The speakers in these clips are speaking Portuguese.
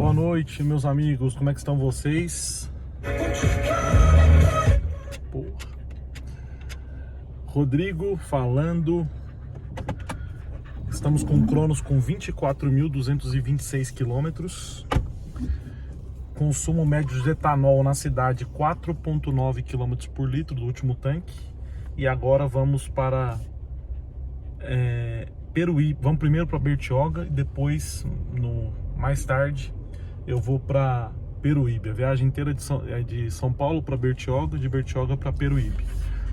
Boa noite, meus amigos, como é que estão vocês? Porra. Rodrigo falando. Estamos com o Cronos com 24.226 quilômetros. Consumo médio de etanol na cidade 4,9 km por litro do último tanque. E agora vamos para Peruíbe. Vamos primeiro para Bertioga e depois, mais tarde, eu vou para Peruíbe. A viagem inteira é de São Paulo para Bertioga, de Bertioga para Peruíbe.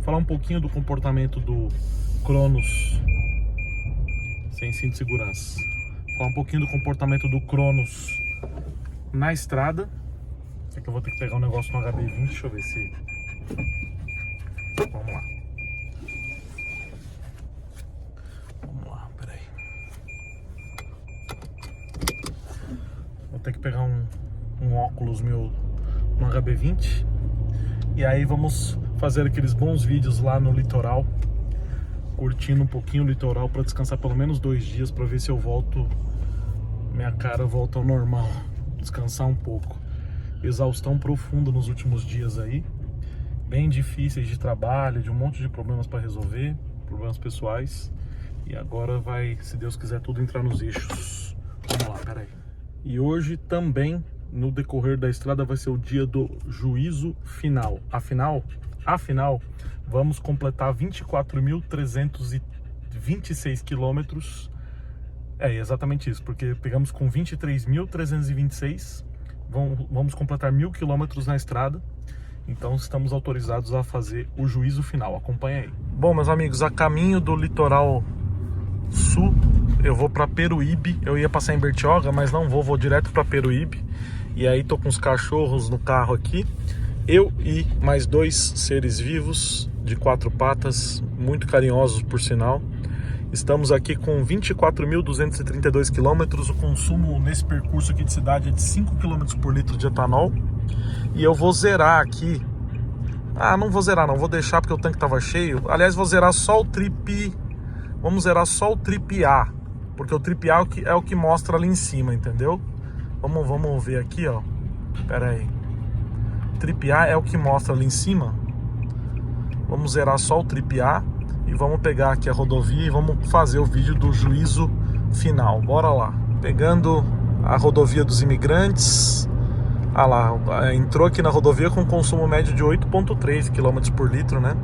Falar um pouquinho do comportamento do Cronos sem cinto de segurança. Falar um pouquinho do comportamento do Cronos na estrada. É que eu vou ter que pegar um negócio no HB20, deixa eu ver se... Vamos lá. Vamos lá, peraí. Vou ter que pegar um óculos meu no HB20. E aí vamos fazer aqueles bons vídeos lá no litoral, curtindo um pouquinho o litoral para descansar pelo menos 2 dias, para ver se eu volto, minha cara volta ao normal, descansar um pouco. Exaustão profunda nos últimos dias aí, bem difíceis de trabalho, de um monte de problemas para resolver, problemas pessoais. E agora vai, se Deus quiser, tudo entrar nos eixos. Vamos lá, peraí. E hoje também, no decorrer da estrada, vai ser o dia do juízo final. Afinal, vamos completar 24.326 quilômetros. É exatamente isso, porque pegamos com 23.326, vamos completar 1.000 quilômetros na estrada. Então estamos autorizados a fazer o juízo final. Acompanha aí. Bom, meus amigos, a caminho do litoral sul, eu vou para Peruíbe. Eu ia passar em Bertioga, mas não vou direto para Peruíbe. E aí tô com os cachorros no carro aqui. Eu e mais 2 seres vivos de 4 patas, muito carinhosos por sinal. Estamos aqui com 24.232 quilômetros. O consumo nesse percurso aqui de cidade é de 5 km por litro de etanol. E eu vou zerar aqui. Não vou zerar não, vou deixar porque o tanque estava cheio. Aliás, vou zerar só o trip. Vamos zerar só o trip A, porque o trip A é o que mostra ali em cima, entendeu? Vamos ver aqui, ó. Pera aí. Trip A é o que mostra ali em cima. Vamos zerar só o trip A e vamos pegar aqui a rodovia e vamos fazer o vídeo do juízo final. Bora lá. Pegando a rodovia dos imigrantes. Lá, entrou aqui na rodovia com consumo médio de 8,3 km por litro, né?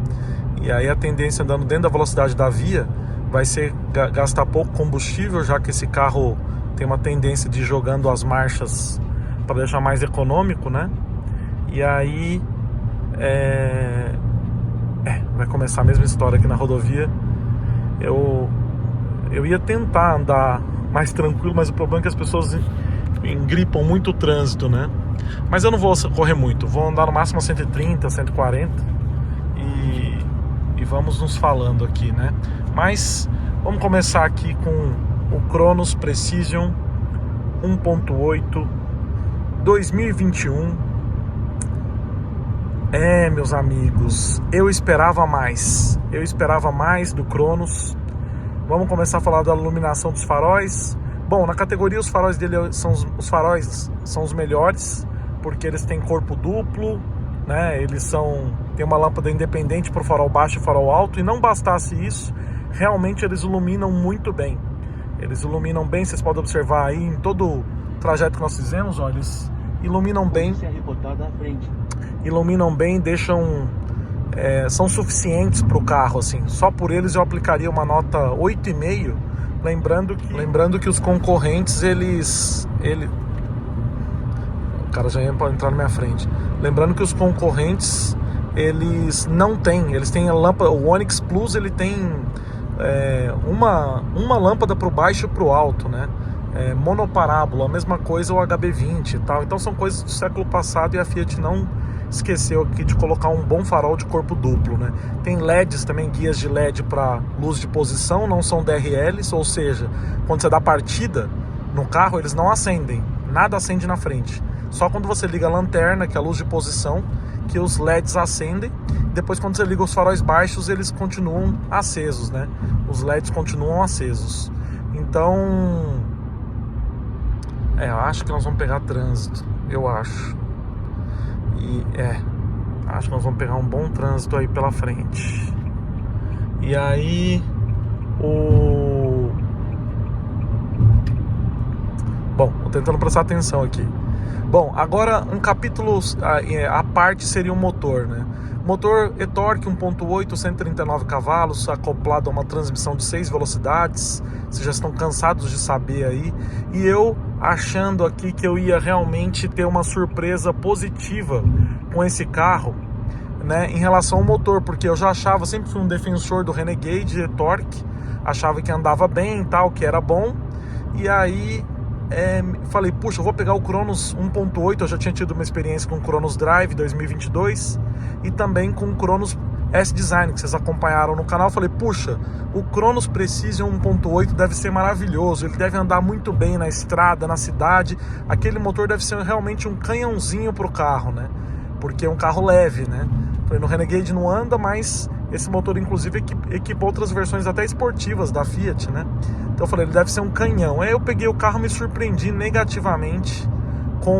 E aí a tendência andando dentro da velocidade da via vai ser gastar pouco combustível, já que esse carro tem uma tendência de ir jogando as marchas para deixar mais econômico, né? E aí vai começar a mesma história aqui na rodovia. Eu ia tentar andar mais tranquilo, mas o problema é que as pessoas engripam muito o trânsito, né? Mas eu não vou correr muito, vou andar no máximo a 130, 140 e vamos nos falando aqui, né? Mas vamos começar aqui com o Cronos Precision 1.8 2021. Meus amigos, eu esperava mais do Cronos. Vamos começar a falar da iluminação dos faróis. Bom, na categoria os faróis dele são os melhores, porque eles têm corpo duplo, né? Tem uma lâmpada independente para o farol baixo e farol alto. E não bastasse isso, realmente eles iluminam muito bem. Eles iluminam bem, vocês podem observar aí em todo o trajeto que nós fizemos, ó, eles iluminam bem. Iluminam bem, são suficientes para o carro, assim. Só por eles eu aplicaria uma nota 8,5. Lembrando que os concorrentes, o cara já ia entrar na minha frente. Lembrando que os concorrentes, eles têm a lâmpada, o Onix Plus, ele tem uma lâmpada para o baixo e para o alto, né? Monoparábola, a mesma coisa o HB20 e tal. Então são coisas do século passado e a Fiat não esqueceu aqui de colocar um bom farol de corpo duplo, né? Tem LEDs também, guias de LED para luz de posição, não são DRLs, ou seja, quando você dá partida no carro, eles não acendem, nada acende na frente. Só quando você liga a lanterna, que é a luz de posição, que os LEDs acendem. Depois, quando você liga os faróis baixos, eles continuam acesos, né? Os LEDs continuam acesos. Então, Eu acho que nós vamos pegar trânsito, eu acho. E acho que nós vamos pegar um bom trânsito aí pela frente. E aí Bom, tô tentando prestar atenção aqui. Bom, agora um capítulo à parte seria o motor, né? Motor e-torque 1.8, 139 cavalos, acoplado a uma transmissão de 6 velocidades. Vocês já estão cansados de saber aí. E eu achando aqui que eu ia realmente ter uma surpresa positiva com esse carro, né, em relação ao motor, porque eu já achava, sempre fui um defensor do Renegade e-torque, achava que andava bem e tal, que era bom. E aí falei, puxa, eu vou pegar o Cronos 1.8, eu já tinha tido uma experiência com o Cronos Drive 2022 e também com o Cronos S-Design, que vocês acompanharam no canal. Falei, puxa, o Cronos Precision 1.8 deve ser maravilhoso, ele deve andar muito bem na estrada, na cidade, aquele motor deve ser realmente um canhãozinho pro carro, né? Porque é um carro leve, né? Falei, no Renegade não anda, mas esse motor inclusive equipou outras versões até esportivas da Fiat, né? Então eu falei, ele deve ser um canhão. Aí eu peguei o carro, me surpreendi negativamente com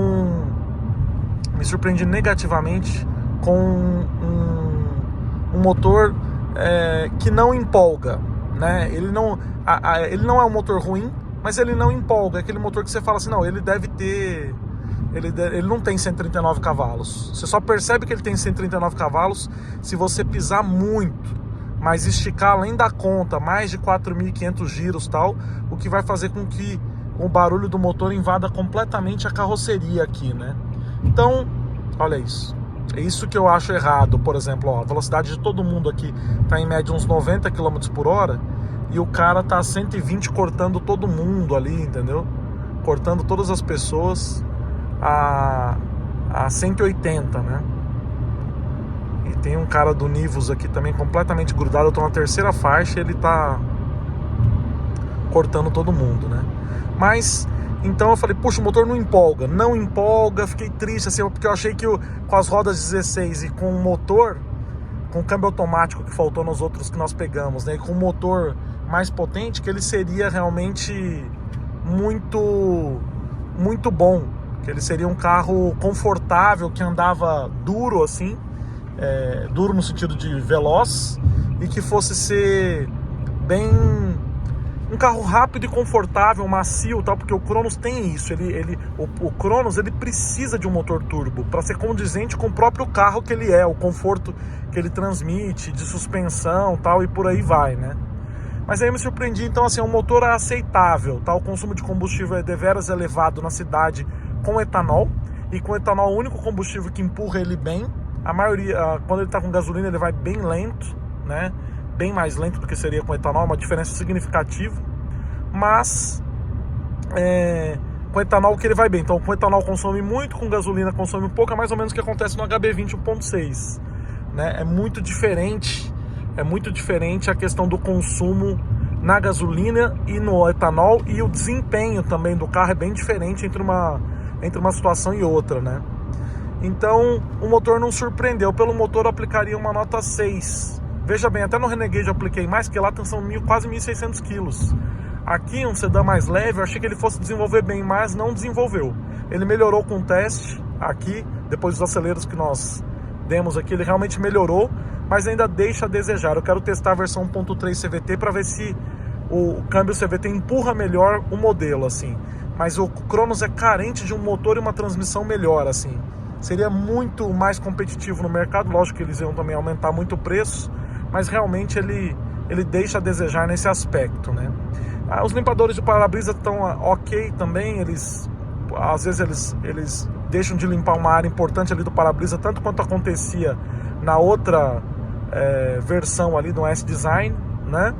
um motor que não empolga, né? Ele não é um motor ruim, mas ele não empolga. É aquele motor que você fala assim, não, ele deve ter... Ele não tem 139 cavalos. Você só percebe que ele tem 139 cavalos se você pisar muito, mas esticar além da conta, mais de 4.500 giros tal, o que vai fazer com que o barulho do motor invada completamente a carroceria aqui, né? Então, olha isso. É isso que eu acho errado. Por exemplo, ó, a velocidade de todo mundo aqui tá em média uns 90 km por hora e o cara tá a 120 cortando todo mundo ali, entendeu? Cortando todas as pessoas a 180, né? E tem um cara do Nivus aqui também completamente grudado. Eu tô na terceira faixa e ele tá cortando todo mundo, né? Mas, então eu falei, puxa, o motor não empolga, fiquei triste, assim, porque eu achei que com as rodas 16 e com o motor, com o câmbio automático que faltou nos outros que nós pegamos, né? E com o motor mais potente, que ele seria realmente muito, muito bom. Que ele seria um carro confortável, que andava duro assim, duro no sentido de veloz, e que fosse ser bem um carro rápido e confortável, macio, tal, porque o Cronos tem isso. O Cronos ele precisa de um motor turbo para ser condizente com o próprio carro que ele é, o conforto que ele transmite, de suspensão, tal, e por aí vai, né? Mas aí eu me surpreendi. Então, assim, o motor é aceitável, tá? O consumo de combustível é deveras elevado na cidade com etanol, e com etanol o único combustível que empurra ele bem. A maioria, quando ele está com gasolina, ele vai bem lento, né? Bem mais lento do que seria com etanol, uma diferença significativa. Mas com etanol que ele vai bem. Então com etanol consome muito, com gasolina consome pouco. É mais ou menos o que acontece no HB20 1.6, né? É muito diferente a questão do consumo na gasolina e no etanol, e o desempenho também do carro é bem diferente entre uma situação e outra, né? Então o motor não surpreendeu. Pelo motor eu aplicaria uma nota 6. Veja bem, até no Renegade eu apliquei mais, porque lá são quase 1.600 quilos. Aqui, um sedã mais leve, eu achei que ele fosse desenvolver bem, mas não desenvolveu. Ele melhorou com o teste aqui, depois dos aceleros que nós demos aqui, ele realmente melhorou, mas ainda deixa a desejar. Eu quero testar a versão 1.3 CVT para ver se o câmbio CVT empurra melhor o modelo, assim. Mas o Cronos é carente de um motor e uma transmissão melhor, assim. Seria muito mais competitivo no mercado. Lógico que eles iam também aumentar muito o preço, mas realmente ele deixa a desejar nesse aspecto, né? Os limpadores de para-brisa estão ok também. Às vezes eles deixam de limpar uma área importante ali do para-brisa, tanto quanto acontecia na outra versão ali do S-Design, né?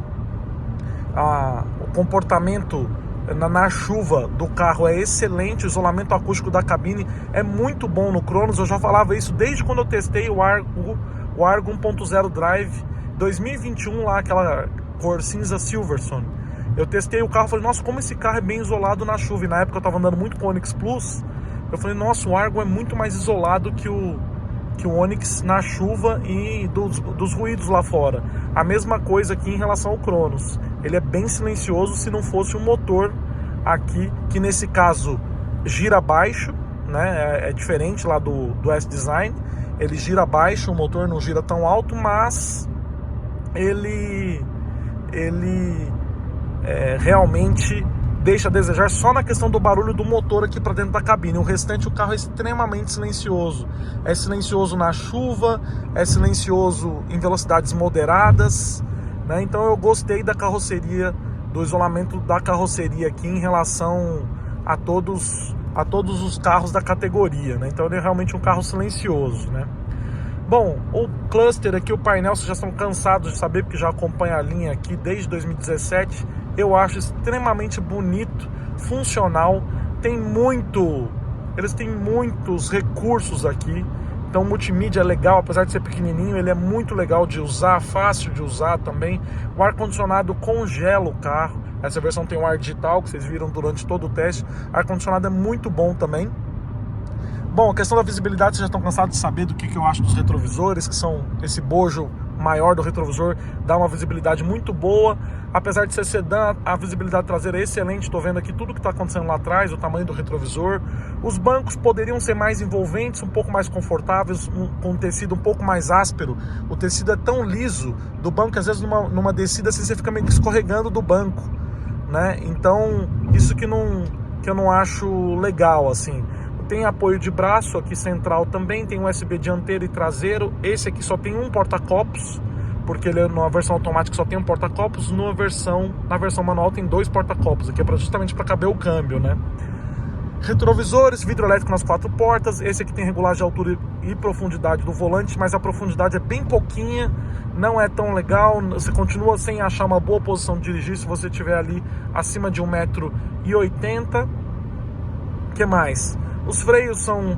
O comportamento na chuva do carro é excelente, o isolamento acústico da cabine é muito bom no Cronos. Eu já falava isso desde quando eu testei o Argo 1.0 Drive 2021, lá aquela cor cinza Silverstone. Eu testei o carro e falei, nossa, como esse carro é bem isolado na chuva. E na época eu estava andando muito com o Onix Plus, eu falei, nossa, o Argo é muito mais isolado que o Onix na chuva e dos ruídos lá fora. A mesma coisa aqui em relação ao Cronos. Ele é bem silencioso se não fosse o motor aqui, que nesse caso gira baixo, né? É diferente lá do S-Design. Ele gira baixo, o motor não gira tão alto, mas ele realmente deixa a desejar só na questão do barulho do motor aqui para dentro da cabine. O restante, o carro é extremamente silencioso. É silencioso na chuva, é silencioso em velocidades moderadas, né? Então eu gostei da carroceria, do isolamento da carroceria aqui em relação a todos os carros da categoria, né? Então ele é realmente um carro silencioso, né? Bom, o cluster aqui, o painel, vocês já estão cansados de saber, porque já acompanha a linha aqui desde 2017. Eu acho extremamente bonito, funcional, eles têm muitos recursos aqui. Então o multimídia é legal, apesar de ser pequenininho, ele é muito legal de usar, fácil de usar também. O ar-condicionado congela o carro. Essa versão tem um ar digital, que vocês viram durante todo o teste. O ar-condicionado é muito bom também. Bom, a questão da visibilidade, vocês já estão cansados de saber do que eu acho dos retrovisores, que são esse bojo maior do retrovisor, dá uma visibilidade muito boa. Apesar de ser sedã, a visibilidade traseira é excelente. Estou vendo aqui tudo que está acontecendo lá atrás, o tamanho do retrovisor. Os bancos poderiam ser mais envolventes, um pouco mais confortáveis, com um tecido um pouco mais áspero. O tecido é tão liso do banco que às vezes numa descida assim, você fica meio que escorregando do banco, né? Então isso que eu não acho legal, assim. Tem apoio de braço aqui central também, tem USB dianteiro e traseiro. Esse aqui só tem um porta-copos, porque ele numa versão automática só tem um porta-copos. Na versão manual tem 2 porta-copos, aqui é justamente para caber o câmbio, né? Retrovisores, vidro elétrico nas 4 portas. Esse aqui tem regulagem de altura e profundidade do volante, mas a profundidade é bem pouquinha, não é tão legal. Você continua sem achar uma boa posição de dirigir se você estiver ali acima de 1,80 m. O que mais? Os freios são,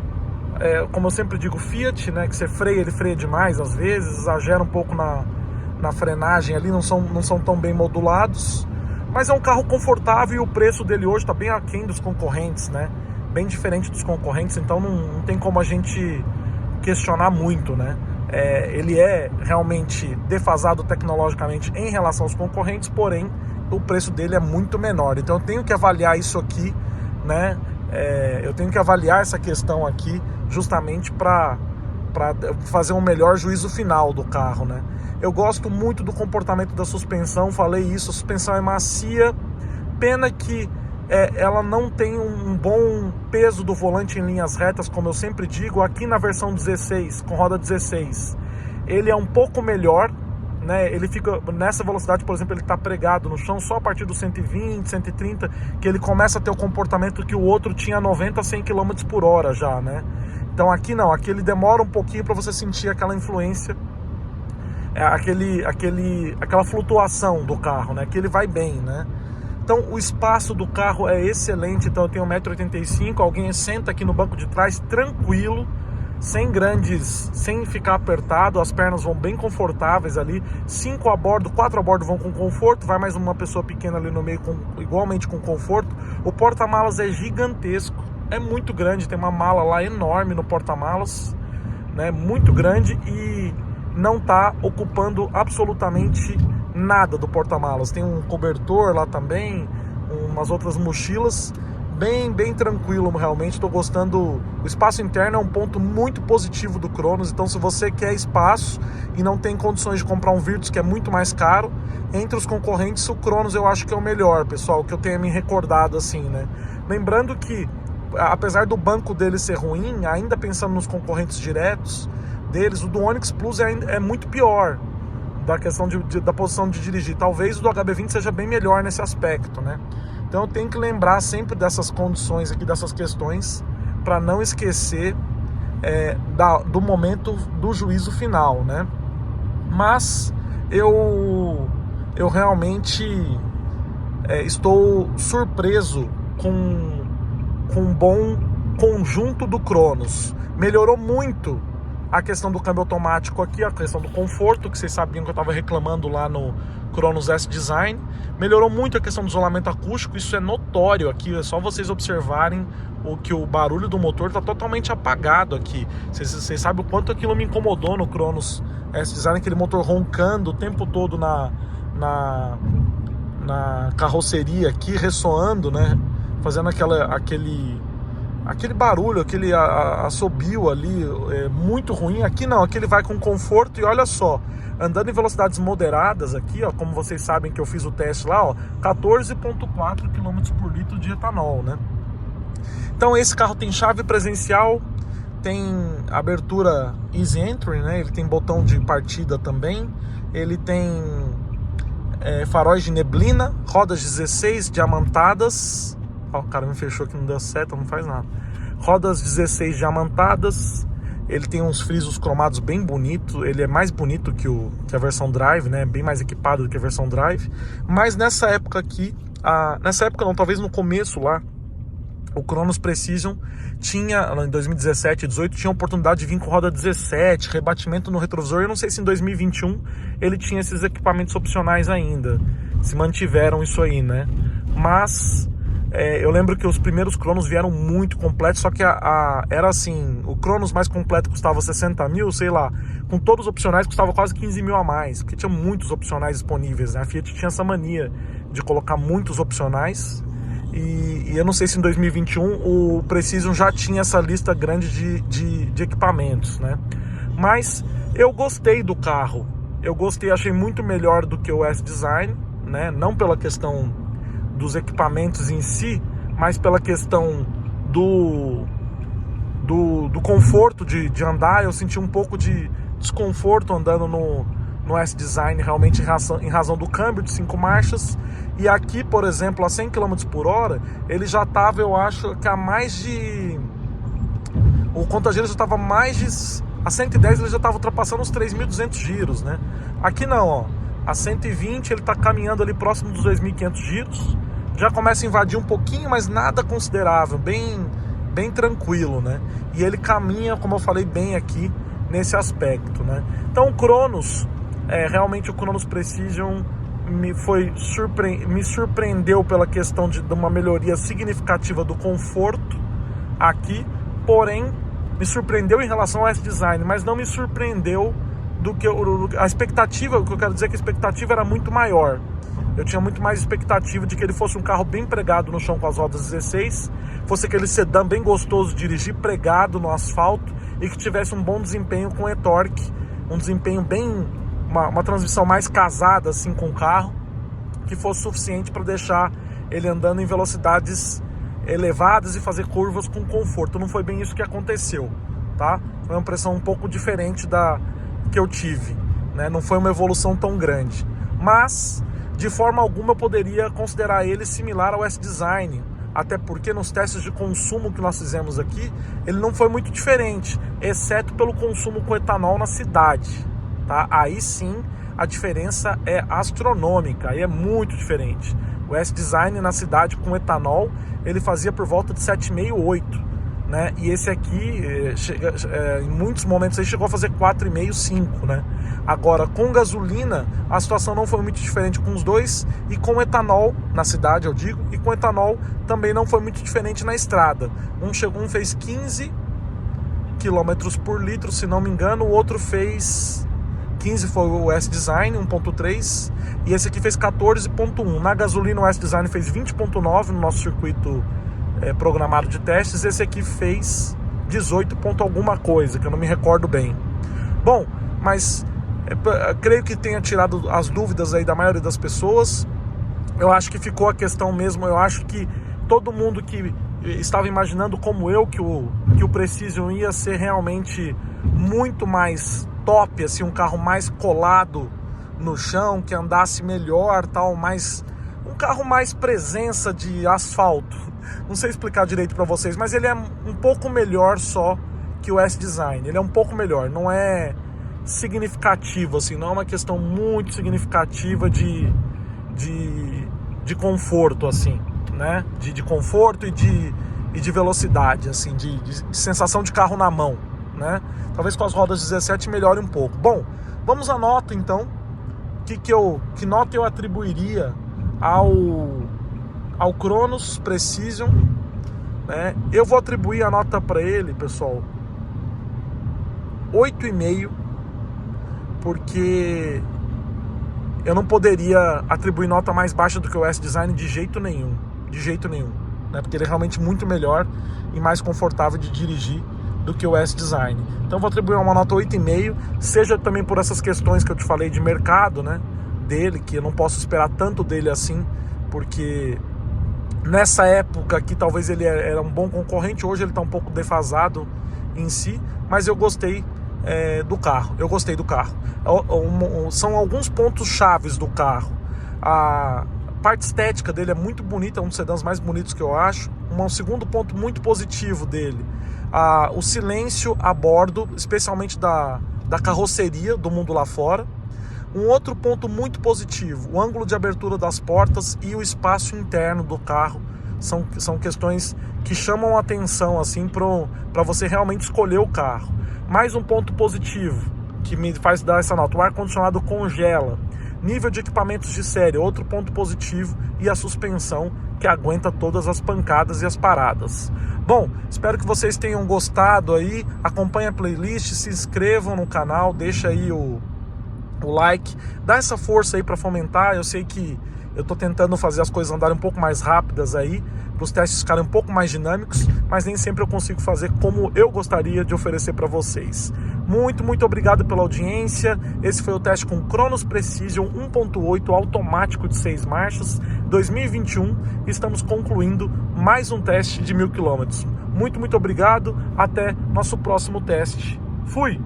como eu sempre digo, Fiat, né? Que você freia, ele freia demais às vezes, exagera um pouco na frenagem ali, não são tão bem modulados. Mas é um carro confortável e o preço dele hoje está bem aquém dos concorrentes, né? Bem diferente dos concorrentes, então não tem como a gente questionar muito, né? Ele é realmente defasado tecnologicamente em relação aos concorrentes, porém o preço dele é muito menor. Então eu tenho que avaliar isso aqui, né? Eu tenho que avaliar essa questão aqui justamente para fazer um melhor juízo final do carro, né? Eu gosto muito do comportamento da suspensão, falei isso, a suspensão é macia, pena que ela não tem um bom peso do volante em linhas retas, como eu sempre digo. Aqui na versão 16, com roda 16, ele é um pouco melhor, né? Ele fica nessa velocidade, por exemplo, ele está pregado no chão só a partir dos 120, 130, que ele começa a ter o comportamento que o outro tinha 90 a 100 km por hora já, né? Então aqui não, aqui ele demora um pouquinho para você sentir aquela influência, aquela flutuação do carro, né? Que ele vai bem, né? Então o espaço do carro é excelente. Então eu tenho 1,85 m, alguém senta aqui no banco de trás tranquilo, sem ficar apertado, as pernas vão bem confortáveis ali. 5 a bordo, 4 a bordo vão com conforto, vai mais uma pessoa pequena ali no meio igualmente com conforto. O porta-malas é gigantesco, é muito grande, tem uma mala lá enorme no porta-malas, né? Muito grande, e não está ocupando absolutamente nada do porta-malas. Tem um cobertor lá também, umas outras mochilas. Bem tranquilo, realmente estou gostando. O espaço interno é um ponto muito positivo do Cronos. Então se você quer espaço e não tem condições de comprar um Virtus, que é muito mais caro, entre os concorrentes o Cronos eu acho que é o melhor, pessoal, que eu tenha me recordado assim, né? Lembrando que apesar do banco dele ser ruim, ainda pensando nos concorrentes diretos deles, o do Onix Plus é muito pior da questão da posição de dirigir. Talvez o do HB20 seja bem melhor nesse aspecto, né? Então eu tenho que lembrar sempre dessas condições aqui, dessas questões, para não esquecer do momento do juízo final, né? Mas eu realmente estou surpreso com um bom conjunto do Cronos. Melhorou muito a questão do câmbio automático aqui, a questão do conforto, que vocês sabiam que eu estava reclamando lá no Cronos S-Design. Melhorou muito a questão do isolamento acústico, isso é notório aqui, é só vocês observarem o barulho do motor está totalmente apagado aqui. Vocês sabem o quanto aquilo me incomodou no Cronos S-Design, aquele motor roncando o tempo todo na carroceria aqui, ressoando, né? Fazendo aquele barulho, aquele assobio ali é muito ruim. Aqui não, aqui ele vai com conforto. E olha só, andando em velocidades moderadas aqui, ó, como vocês sabem que eu fiz o teste lá, ó, 14,4 km por litro de etanol, né? Então esse carro tem chave presencial, tem abertura Easy Entry, né? Ele tem botão de partida também, ele tem faróis de neblina, rodas 16 diamantadas. Ó, o cara me fechou que não deu seta, não faz nada. Rodas 16 diamantadas. Ele tem uns frisos cromados bem bonitos. Ele é mais bonito que a versão Drive, né? Bem mais equipado do que a versão Drive. Mas nessa época aqui, nessa época não, talvez no começo lá, o Cronos Precision tinha, em 2017 e 2018, tinha a oportunidade de vir com roda 17, rebatimento no retrovisor. Eu não sei se em 2021 ele tinha esses equipamentos opcionais ainda, se mantiveram isso aí, né? Mas eu lembro que os primeiros Cronos vieram muito completos, só que era assim, o Cronos mais completo custava 60 mil, sei lá, com todos os opcionais custava quase 15 mil a mais, porque tinha muitos opcionais disponíveis, né? A Fiat tinha essa mania de colocar muitos opcionais. E eu não sei se em 2021 o Precision já tinha essa lista grande de equipamentos, né? Mas eu gostei do carro, eu gostei, achei muito melhor do que o S-Design, né? Não pela questão dos equipamentos em si, mas pela questão do conforto de andar. Eu senti um pouco de desconforto andando no S-Design, realmente em razão do câmbio de 5 marchas. E aqui, por exemplo, a 100 km por hora, ele já estava, eu acho, que a mais de... O contageiro já estava mais de... A 110 ele já estava ultrapassando os 3.200 giros, né? Aqui não, ó. A 120 ele está caminhando ali próximo dos 2.500 giros. Já começa a invadir um pouquinho, mas nada considerável, bem tranquilo, né? E ele caminha, como eu falei, bem aqui nesse aspecto, né? Então o Cronos, realmente o Cronos Precision me surpreendeu pela questão de uma melhoria significativa do conforto aqui, porém me surpreendeu em relação ao S-Design, mas não me surpreendeu do que a expectativa. O que eu quero dizer é que a expectativa era muito maior. Eu tinha muito mais expectativa de que ele fosse um carro bem pregado no chão com as rodas 16, fosse aquele sedã bem gostoso de dirigir, pregado no asfalto, e que tivesse um bom desempenho com e-torque, um desempenho bem... Uma transmissão mais casada assim com o carro, que fosse suficiente para deixar ele andando em velocidades elevadas e fazer curvas com conforto. Não foi bem isso que aconteceu, tá? Foi uma impressão um pouco diferente da que eu tive, né? Não foi uma evolução tão grande, mas de forma alguma eu poderia considerar ele similar ao S-Design, até porque nos testes de consumo que nós fizemos aqui, ele não foi muito diferente, exceto pelo consumo com etanol na cidade, tá? Aí sim a diferença é astronômica, aí é muito diferente. O S-Design na cidade com etanol, ele fazia por volta de 7,5, 8, né? E esse aqui, em muitos momentos, aí chegou a fazer 4,5, 5, né? Agora, com gasolina, a situação não foi muito diferente com os dois, e com etanol, na cidade eu digo, e com etanol também não foi muito diferente na estrada. Um fez 15 km por litro, se não me engano, o outro fez 15, foi o S-Design 1.3, e esse aqui fez 14.1. Na gasolina o S-Design fez 20.9 no nosso circuito programado de testes, esse aqui fez 18 ponto alguma coisa, que eu não me recordo bem. Bom, mas creio que tenha tirado as dúvidas aí da maioria das pessoas. Eu acho que ficou a questão mesmo, eu acho que todo mundo que estava imaginando como eu que o Precision ia ser realmente muito mais top, assim, um carro mais colado no chão, que andasse melhor, tal, um carro mais presença de asfalto. Não sei explicar direito para vocês, mas ele é um pouco melhor só que o S-Design. Ele é um pouco melhor, não é significativo, assim, não é uma questão muito significativa de conforto, assim, né? De conforto e de velocidade, assim, de sensação de carro na mão, né? Talvez com as rodas 17 melhore um pouco. Bom, vamos à nota então. Que nota eu atribuiria ao Cronos Precision, né? Eu vou atribuir a nota para ele, pessoal, 8,5, porque eu não poderia atribuir nota mais baixa do que o S-Design de jeito nenhum, né? Porque ele é realmente muito melhor e mais confortável de dirigir do que o S-Design. Então vou atribuir uma nota 8,5, seja também por essas questões que eu te falei de mercado, né, dele, que eu não posso esperar tanto dele assim, porque nessa época aqui talvez ele era um bom concorrente, hoje ele está um pouco defasado em si, mas eu gostei do carro, São alguns pontos chaves do carro. A parte estética dele é muito bonita, é um dos sedãs mais bonitos que eu acho. Um segundo ponto muito positivo dele, o silêncio a bordo, especialmente da carroceria do mundo lá fora. Um outro ponto muito positivo, o ângulo de abertura das portas e o espaço interno do carro são questões que chamam a atenção assim, para você realmente escolher o carro. Mais um ponto positivo que me faz dar essa nota: o ar-condicionado congela. Nível de equipamentos de série, outro ponto positivo, e a suspensão que aguenta todas as pancadas e as paradas. Bom, espero que vocês tenham gostado aí. Acompanhe a playlist, se inscrevam no canal, deixa aí o like, dá essa força aí para fomentar. Eu sei que eu tô tentando fazer as coisas andarem um pouco mais rápidas aí, para os testes ficarem um pouco mais dinâmicos, mas nem sempre eu consigo fazer como eu gostaria de oferecer para vocês. Muito obrigado pela audiência. Esse foi o teste com Cronos Precision 1.8 automático de 6 marchas 2021. Estamos concluindo mais um teste de 1000 km. Muito obrigado. Até nosso próximo teste. Fui!